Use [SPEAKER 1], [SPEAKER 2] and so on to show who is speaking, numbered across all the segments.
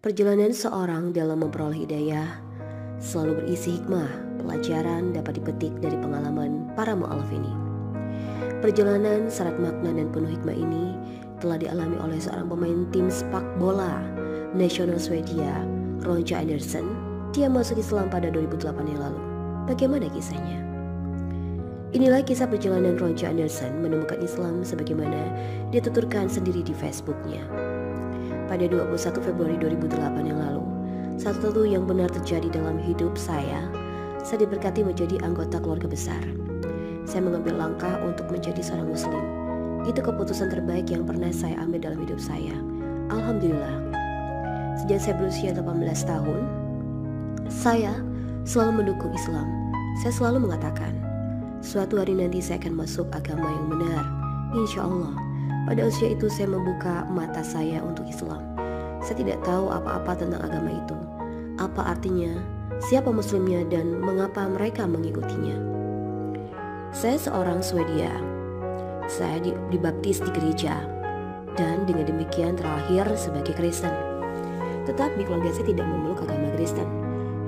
[SPEAKER 1] Perjalanan seorang dalam memperoleh hidayah selalu berisi hikmah, pelajaran dapat dipetik dari pengalaman para mu'alaf ini. Perjalanan syarat makna dan penuh hikmah ini telah dialami oleh seorang pemain tim sepak bola nasional Swedia, Ronja Andersson. Dia masuk Islam pada 2008 yang lalu. Bagaimana kisahnya? Inilah kisah perjalanan Ronja Andersson menemukan Islam sebagaimana dia tuturkan sendiri di Facebooknya. Pada 21 Februari 2008 yang lalu, satu yang benar terjadi dalam hidup saya diberkati menjadi anggota keluarga besar. Saya mengambil langkah untuk menjadi seorang muslim. Itu keputusan terbaik yang pernah saya ambil dalam hidup saya. Alhamdulillah. Sejak saya berusia 18 tahun, saya selalu mendukung Islam. Saya selalu mengatakan, suatu hari nanti saya akan masuk agama yang benar, insya Allah. Pada usia itu saya membuka mata saya untuk Islam. Saya tidak tahu apa-apa tentang agama itu, apa artinya, siapa muslimnya, dan mengapa mereka mengikutinya. Saya seorang Swedia. Saya dibaptis di gereja, dan dengan demikian terlahir sebagai Kristen. Tetapi keluarga saya tidak memeluk agama Kristen.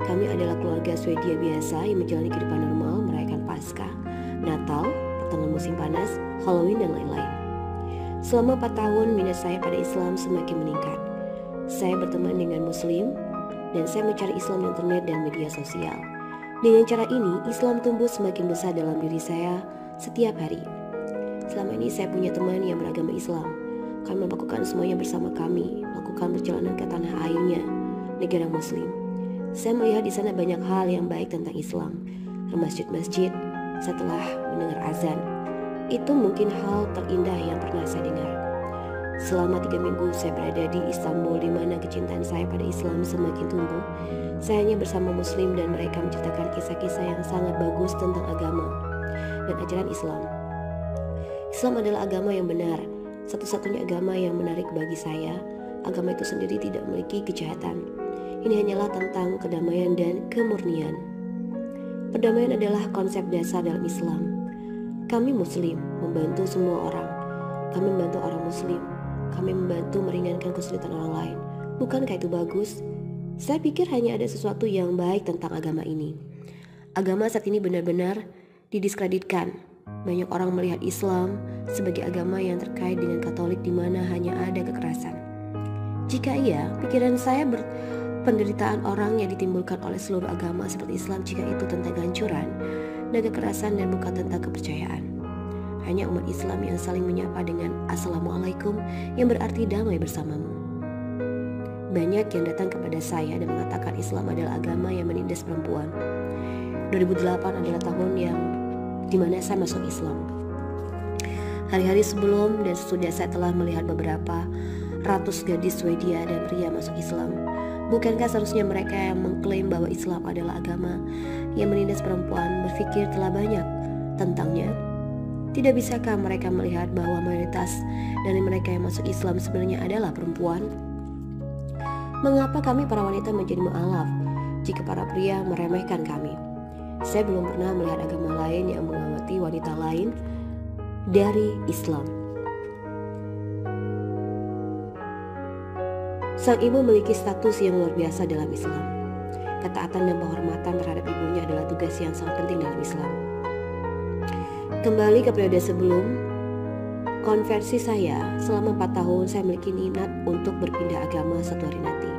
[SPEAKER 1] Kami adalah keluarga Swedia biasa yang menjalani kehidupan normal, merayakan Paskah, Natal, pertengahan musim panas, Halloween, dan lain-lain. Selama 4 tahun minat saya pada Islam semakin meningkat. Saya berteman dengan Muslim dan saya mencari Islam di internet dan media sosial. Dengan cara ini, Islam tumbuh semakin besar dalam diri saya setiap hari. Selama ini saya punya teman yang beragama Islam. Kami melakukan semuanya bersama kami, melakukan perjalanan ke tanah airnya, negara Muslim. Saya melihat di sana banyak hal yang baik tentang Islam. Ke masjid-masjid setelah mendengar azan. Itu mungkin hal terindah yang pernah saya dengar. Selama 3 minggu saya berada di Istanbul, di mana kecintaan saya pada Islam semakin tumbuh. Saya hanya bersama Muslim dan mereka menceritakan kisah-kisah yang sangat bagus tentang agama dan ajaran Islam. Islam adalah agama yang benar, satu-satunya agama yang menarik bagi saya. Agama itu sendiri tidak memiliki kejahatan. Ini hanyalah tentang kedamaian dan kemurnian. Perdamaian adalah konsep dasar dalam Islam. Kami Muslim membantu semua orang. Kami membantu orang Muslim. Kami membantu meringankan kesulitan orang lain. Bukankah itu bagus? Saya pikir hanya ada sesuatu yang baik tentang agama ini. Agama saat ini benar-benar didiskreditkan. Banyak orang melihat Islam sebagai agama yang terkait dengan Katolik di mana hanya ada kekerasan. Jika iya, pikiran saya penderitaan orang yang ditimbulkan oleh seluruh agama seperti Islam jika itu tentang kehancuran dan kekerasan dan bukan tentang kepercayaan. Hanya umat Islam yang saling menyapa dengan Assalamualaikum yang berarti damai bersamamu. Banyak yang datang kepada saya dan mengatakan Islam adalah agama yang menindas perempuan. 2008 adalah tahun yang dimana saya masuk Islam. Hari-hari sebelum dan sesudah saya telah melihat beberapa ratus gadis Swedia dan pria masuk Islam. Bukankah seharusnya mereka yang mengklaim bahwa Islam adalah agama yang menindas perempuan berpikir telah banyak tentangnya? Tidak bisakah mereka melihat bahwa mayoritas dari mereka yang masuk Islam sebenarnya adalah perempuan? Mengapa kami para wanita menjadi mu'alaf jika para pria meremehkan kami? Saya belum pernah melihat agama lain yang mengamati wanita lain dari Islam. Sang ibu memiliki status yang luar biasa dalam Islam. Ketaatan dan penghormatan terhadap ibunya adalah tugas yang sangat penting dalam Islam. Kembali ke periode sebelum konversi saya, selama 4 tahun saya memiliki minat untuk berpindah agama satu hari nanti.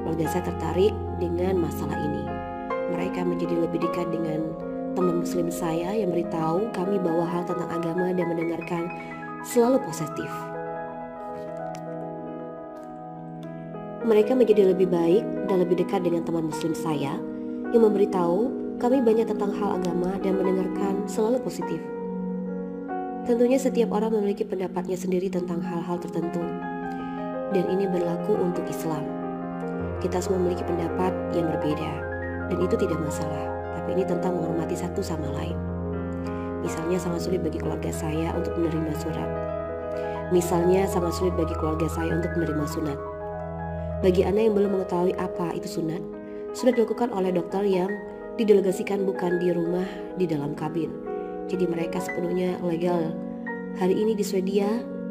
[SPEAKER 1] Keluarga saya tertarik dengan masalah ini. Mereka menjadi lebih dekat dengan teman Muslim saya yang beritahu kami bahwa hal tentang agama dan mendengarkan selalu positif. Mereka menjadi lebih baik dan lebih dekat dengan teman Muslim saya yang memberitahu kami banyak tentang hal agama dan mendengarkan selalu positif. Tentunya setiap orang memiliki pendapatnya sendiri tentang hal-hal tertentu, dan ini berlaku untuk Islam. Kita semua memiliki pendapat yang berbeda, dan itu tidak masalah, tapi ini tentang menghormati satu sama lain. Misalnya sangat sulit bagi keluarga saya untuk menerima surat. Misalnya sangat sulit bagi keluarga saya untuk menerima sunat. Bagi Anda yang belum mengetahui apa itu sunat, sudah dilakukan oleh dokter yang didelegasikan bukan di rumah, di dalam kabin. Jadi mereka sepenuhnya legal hari ini di Swedia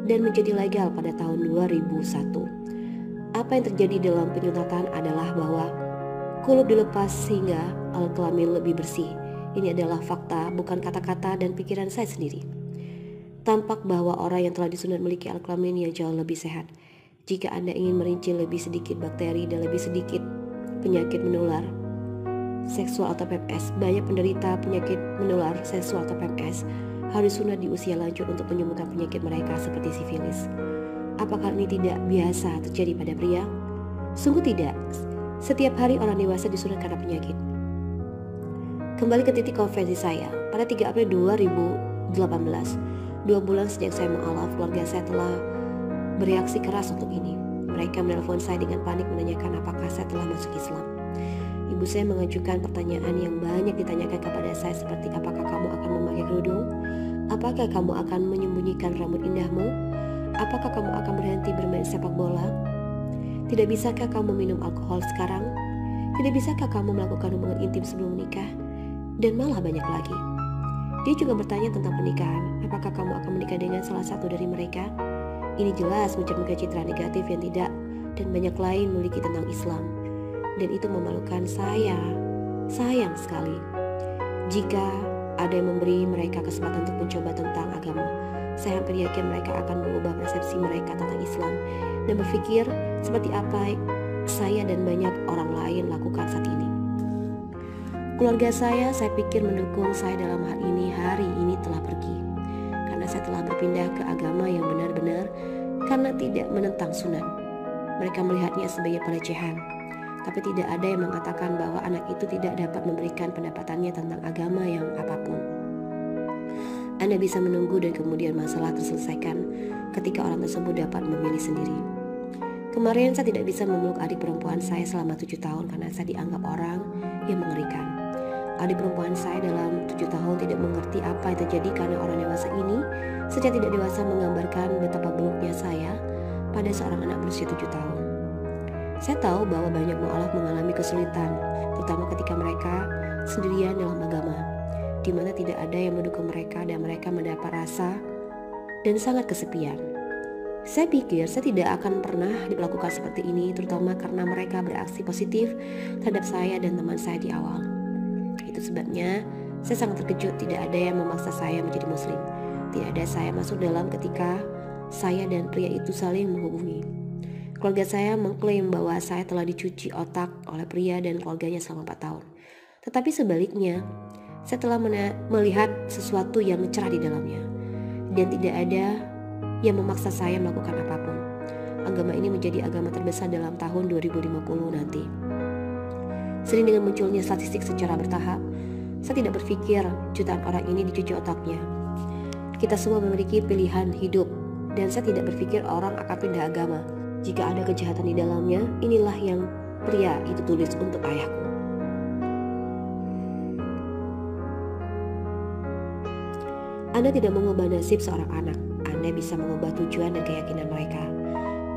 [SPEAKER 1] dan menjadi legal pada tahun 2001. Apa yang terjadi dalam penyunatan adalah bahwa kulup dilepas sehingga alat kelamin lebih bersih. Ini adalah fakta, bukan kata-kata dan pikiran saya sendiri. Tampak bahwa orang yang telah disunat memiliki alat kelamin yang jauh lebih sehat. Jika Anda ingin merinci lebih sedikit bakteri dan lebih sedikit penyakit menular seksual atau PMS, banyak penderita penyakit menular seksual atau PMS harus sunat di usia lanjut untuk menyembuhkan penyakit mereka seperti sifilis. Apakah ini tidak biasa terjadi pada pria? Sungguh tidak. Setiap hari orang dewasa disunat karena penyakit. Kembali ke titik konferensi saya, pada 3 April 2018, 2 bulan sejak saya mu'alaf, keluarga saya telah bereaksi keras untuk ini. Mereka menelpon saya dengan panik menanyakan apakah saya telah masuk Islam. Ibu saya mengajukan pertanyaan yang banyak ditanyakan kepada saya seperti apakah kamu akan memakai kerudung? Apakah kamu akan menyembunyikan rambut indahmu? Apakah kamu akan berhenti bermain sepak bola? Tidak bisakah kamu minum alkohol sekarang? Tidak bisakah kamu melakukan hubungan intim sebelum menikah? Dan malah banyak lagi. Dia juga bertanya tentang pernikahan. Apakah kamu akan menikah dengan salah satu dari mereka? Ini jelas mencerminkan citra negatif yang tidak dan banyak lain memiliki tentang Islam. Dan itu memalukan saya. Sayang sekali. Jika ada yang memberi mereka kesempatan untuk mencoba tentang agama, saya hampir yakin mereka akan mengubah persepsi mereka tentang Islam dan berpikir seperti apa saya dan banyak orang lain lakukan saat ini. Keluarga saya pikir mendukung saya dalam hal ini hari ini telah pergi. Karena saya telah berpindah ke agama yang benar-benar karena tidak menentang sunat. Mereka melihatnya sebagai pelecehan. Tapi tidak ada yang mengatakan bahwa anak itu tidak dapat memberikan pendapatannya tentang agama yang apapun. Anda bisa menunggu dan kemudian masalah terselesaikan ketika orang tersebut dapat memilih sendiri. Kemarin saya tidak bisa memeluk adik perempuan saya selama 7 tahun karena saya dianggap orang yang mengerikan. Adik perempuan saya dalam 7 tahun tidak mengerti apa yang terjadi karena orang dewasa ini secara tidak dewasa menggambarkan betapa buruknya saya pada seorang anak berusia 7 tahun. Saya tahu bahwa banyak mu'alaf mengalami kesulitan, terutama ketika mereka sendirian dalam agama, di mana tidak ada yang mendukung mereka dan mereka mendapat rasa dan sangat kesepian. Saya pikir saya tidak akan pernah diperlakukan seperti ini, terutama karena mereka beraksi positif terhadap saya dan teman saya di awal. Itu sebabnya saya sangat terkejut tidak ada yang memaksa saya menjadi muslim. Tidak ada saya masuk dalam ketika saya dan pria itu saling menghubungi. Keluarga saya mengklaim bahwa saya telah dicuci otak oleh pria dan keluarganya selama 4 tahun. Tetapi sebaliknya, saya telah melihat sesuatu yang cerah di dalamnya. Dan tidak ada yang memaksa saya melakukan apapun. Agama ini menjadi agama terbesar dalam tahun 2050 nanti. Sering dengan munculnya statistik secara bertahap, saya tidak berpikir jutaan orang ini dicuci otaknya. Kita semua memiliki pilihan hidup, dan saya tidak berpikir orang akan pindah agama. Jika ada kejahatan di dalamnya, inilah yang pria itu tulis untuk ayahku. Anda tidak mengubah nasib seorang anak. Anda bisa mengubah tujuan dan keyakinan mereka.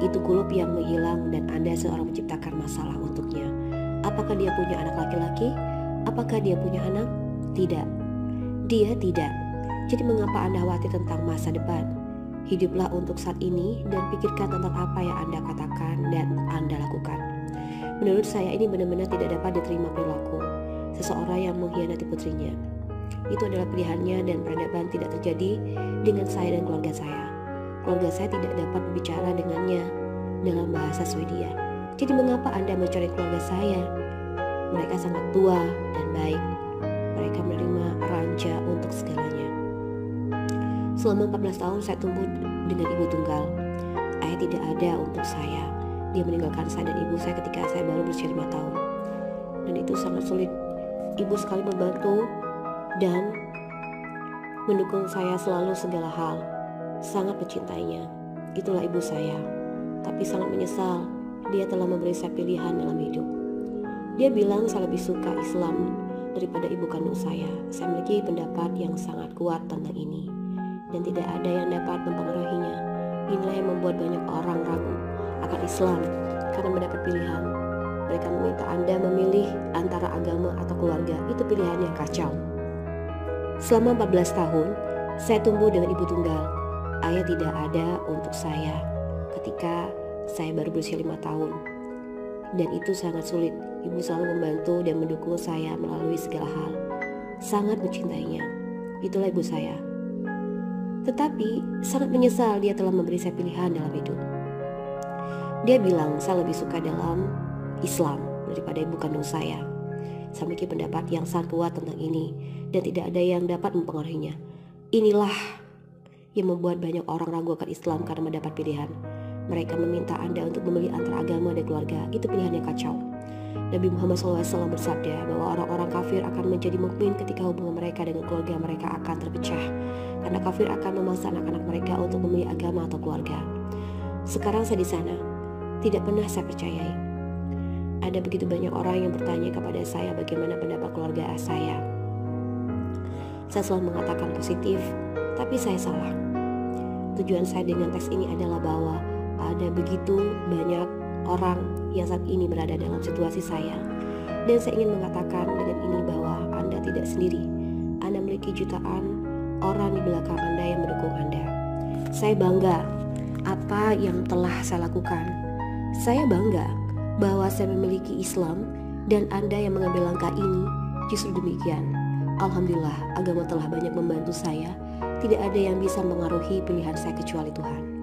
[SPEAKER 1] Itu kulup yang menghilang dan Anda seorang menciptakan masalah untuknya. Apakah dia punya anak laki-laki? Apakah dia punya anak? Tidak. Dia tidak. Jadi mengapa Anda khawatir tentang masa depan? Hiduplah untuk saat ini dan pikirkan tentang apa yang Anda katakan dan Anda lakukan. Menurut saya ini benar-benar tidak dapat diterima perilaku seseorang yang mengkhianati putrinya. Itu adalah pilihannya dan peradaban tidak terjadi dengan saya dan keluarga saya. Keluarga saya tidak dapat berbicara dengannya dalam bahasa Swedia. Jadi mengapa Anda mencari keluarga saya? Mereka sangat tua dan baik. Mereka menerima ranja untuk segalanya. Selama 14 tahun saya tumbuh dengan ibu tunggal. Ayah tidak ada untuk saya. Dia meninggalkan saya dan ibu saya ketika saya baru berusia 5 tahun. Dan itu sangat sulit. Ibu sekali membantu dan mendukung saya selalu segala hal. Sangat mencintainya. Itulah ibu saya. Tapi sangat menyesal dia telah memberi saya pilihan dalam hidup. Dia bilang saya lebih suka Islam daripada ibu kandung saya. Saya memiliki pendapat yang sangat kuat tentang ini. Dan tidak ada yang dapat mempengaruhinya. Inilah yang membuat banyak orang ragu akan Islam karena mendapat pilihan. Mereka meminta Anda memilih antara agama atau keluarga. Itu pilihan yang kacau. Selama 14 tahun, saya tumbuh dengan ibu tunggal. Ayah tidak ada untuk saya ketika Saya baru berusia 5 tahun. Dan itu sangat sulit. Ibu selalu membantu dan mendukung saya melalui segala hal. Sangat mencintainya. Itulah ibu saya. Tetapi sangat menyesal dia telah memberi saya pilihan dalam hidup. Dia bilang saya lebih suka dalam Islam daripada ibu kandung saya. Saya memiliki pendapat yang sangat kuat tentang ini dan tidak ada yang dapat mempengaruhinya. Inilah yang membuat banyak orang ragu akan Islam karena mendapat pilihan. Mereka meminta Anda untuk memilih antara agama dan keluarga. Itu pilihan yang kacau. Nabi Muhammad SAW bersabda bahwa orang-orang kafir akan menjadi mukmin ketika hubungan mereka dengan keluarga mereka akan terpecah. Karena kafir akan memaksa anak-anak mereka untuk memilih agama atau keluarga. Sekarang saya di sana. Tidak pernah saya percayai. Ada begitu banyak orang yang bertanya kepada saya bagaimana pendapat keluarga saya. Saya selalu mengatakan positif, tapi saya salah. Tujuan saya dengan teks ini adalah bahwa ada begitu banyak orang yang saat ini berada dalam situasi saya. Dan saya ingin mengatakan dengan ini bahwa Anda tidak sendiri. Anda memiliki jutaan orang di belakang Anda yang mendukung Anda. Saya bangga apa yang telah saya lakukan. Saya bangga bahwa saya memiliki Islam dan Anda yang mengambil langkah ini justru demikian. Alhamdulillah, agama telah banyak membantu saya. Tidak ada yang bisa mengaruhi pilihan saya kecuali Tuhan.